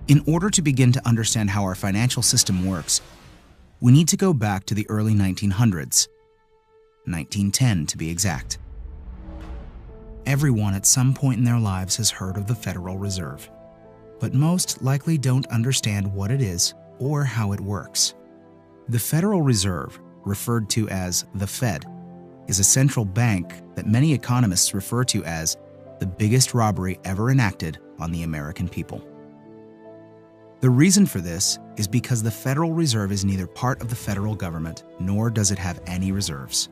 In order to begin to understand how our financial system works, we need to go back to the early 1900s, 1910 to be exact. Everyone at some point in their lives has heard of the Federal Reserve, but most likely don't understand what it is or how it works. The Federal Reserve, referred to as the Fed, is a central bank that many economists refer to as the biggest robbery ever enacted on the American people. The reason for this is because the Federal Reserve is neither part of the federal government nor does it have any reserves.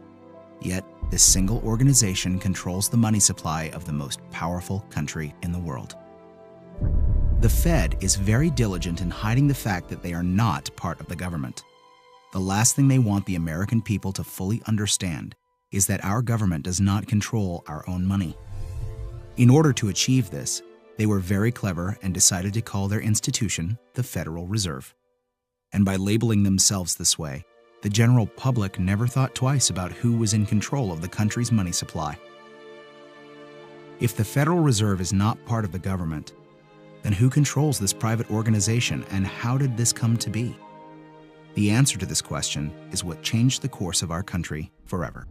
Yet, this single organization controls the money supply of the most powerful country in the world. The Fed is very diligent in hiding the fact that they are not part of the government. The last thing they want the American people to fully understand is that our government does not control our own money. In order to achieve this, they were very clever and decided to call their institution the Federal Reserve. And by labeling themselves this way, the general public never thought twice about who was in control of the country's money supply. If the Federal Reserve is not part of the government, then who controls this private organization and how did this come to be? The answer to this question is what changed the course of our country forever.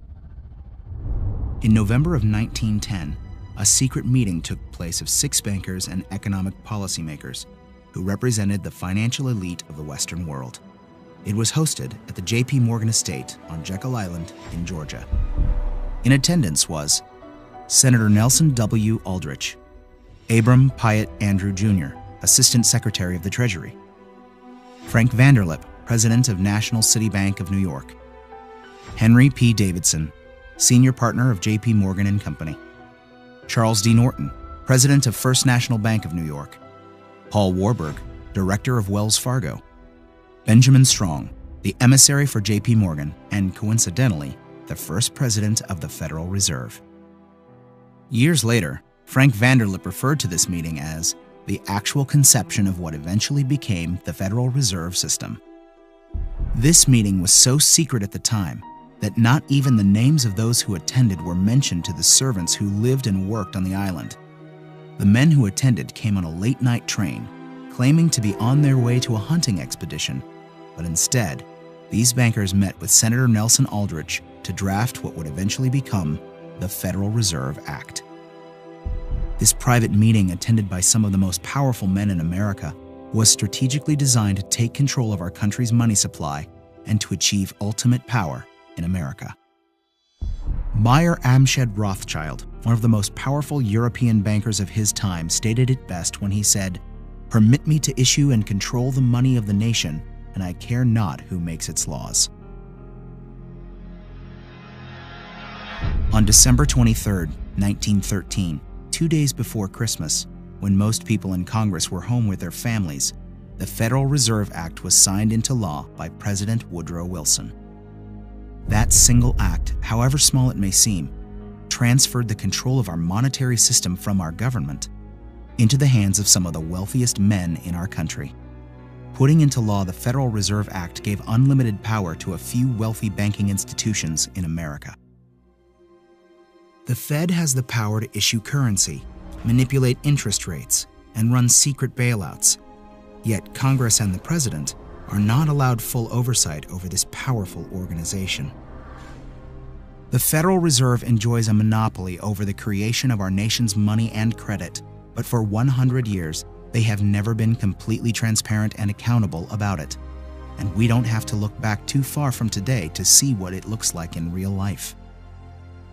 In November of 1910, a secret meeting took place of 6 bankers and economic policymakers who represented the financial elite of the Western world. It was hosted at the J.P. Morgan estate on Jekyll Island in Georgia. In attendance was Senator Nelson W. Aldrich, Abram Piatt Andrew Jr., Assistant Secretary of the Treasury, Frank Vanderlip, President of National City Bank of New York, Henry P. Davidson, Senior Partner of J.P. Morgan and Company, Charles D. Norton, President of First National Bank of New York, Paul Warburg, Director of Wells Fargo, Benjamin Strong, the emissary for J.P. Morgan and, coincidentally, the first president of the Federal Reserve. Years later, Frank Vanderlip referred to this meeting as the actual conception of what eventually became the Federal Reserve System. This meeting was so secret at the time that not even the names of those who attended were mentioned to the servants who lived and worked on the island. The men who attended came on a late-night train, claiming to be on their way to a hunting expedition, but instead, these bankers met with Senator Nelson Aldrich to draft what would eventually become the Federal Reserve Act. This private meeting, attended by some of the most powerful men in America, was strategically designed to take control of our country's money supply and to achieve ultimate power in America. Mayer Amschad Rothschild, one of the most powerful European bankers of his time, stated it best when he said, "Permit me to issue and control the money of the nation, and I care not who makes its laws." On December 23, 1913, 2 days before Christmas, when most people in Congress were home with their families, the Federal Reserve Act was signed into law by President Woodrow Wilson. That single act, however small it may seem, transferred the control of our monetary system from our government into the hands of some of the wealthiest men in our country. Putting into law the Federal Reserve Act gave unlimited power to a few wealthy banking institutions in America. The Fed has the power to issue currency, manipulate interest rates, and run secret bailouts. Yet Congress and the President are not allowed full oversight over this powerful organization. The Federal Reserve enjoys a monopoly over the creation of our nation's money and credit, but for 100 years, they have never been completely transparent and accountable about it. And we don't have to look back too far from today to see what it looks like in real life.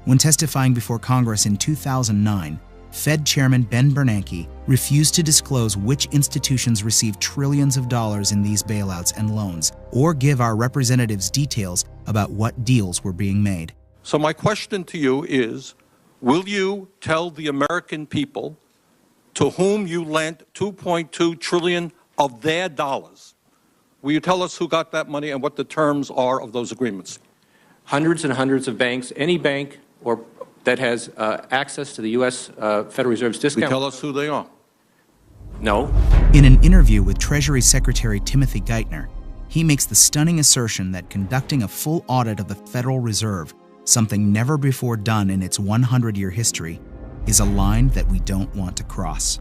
When testifying before Congress in 2009, Fed Chairman Ben Bernanke refused to disclose which institutions received trillions of dollars in these bailouts and loans, or give our representatives details about what deals were being made. So my question to you is, will you tell the American people to whom you lent $2.2 trillion of their dollars? Will you tell us who got that money and what the terms are of those agreements? Hundreds and hundreds of banks, any bank or that has access to the U.S. Federal Reserve's discount. Will you tell us who they are? No. In an interview with Treasury Secretary Timothy Geithner, he makes the stunning assertion that conducting a full audit of the Federal Reserve, something never before done in its 100-year history, is a line that we don't want to cross.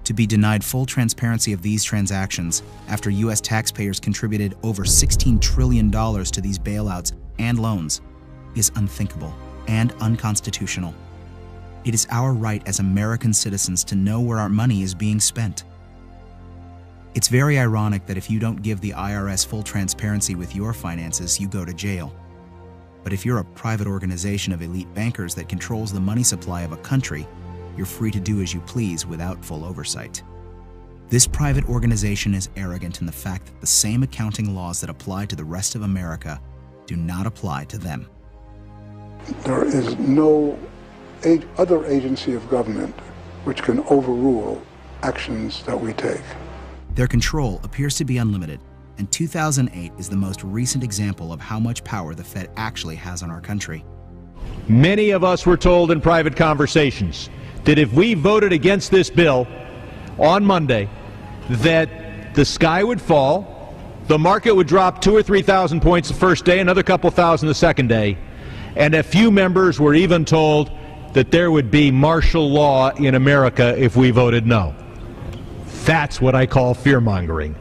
To be denied full transparency of these transactions after U.S. taxpayers contributed over $16 trillion to these bailouts and loans is unthinkable and unconstitutional. It is our right as American citizens to know where our money is being spent. It's very ironic that if you don't give the IRS full transparency with your finances, you go to jail. But if you're a private organization of elite bankers that controls the money supply of a country, you're free to do as you please without full oversight. This private organization is arrogant in the fact that the same accounting laws that apply to the rest of America do not apply to them. There is no other agency of government which can overrule actions that we take. Their control appears to be unlimited, and 2008 is the most recent example of how much power the Fed actually has on our country. Many of us were told in private conversations that if we voted against this bill on Monday, that the sky would fall, the market would drop 2,000 or 3,000 points the first day, another couple thousand the second day, and a few members were even told that there would be martial law in America if we voted no. That's what I call fear-mongering.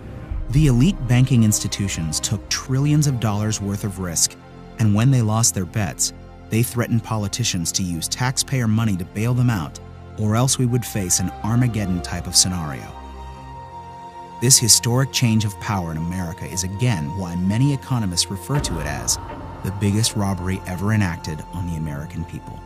The elite banking institutions took trillions of dollars worth of risk, and when they lost their bets, they threatened politicians to use taxpayer money to bail them out, or else we would face an Armageddon type of scenario. This historic change of power in America is again why many economists refer to it as the biggest robbery ever enacted on the American people.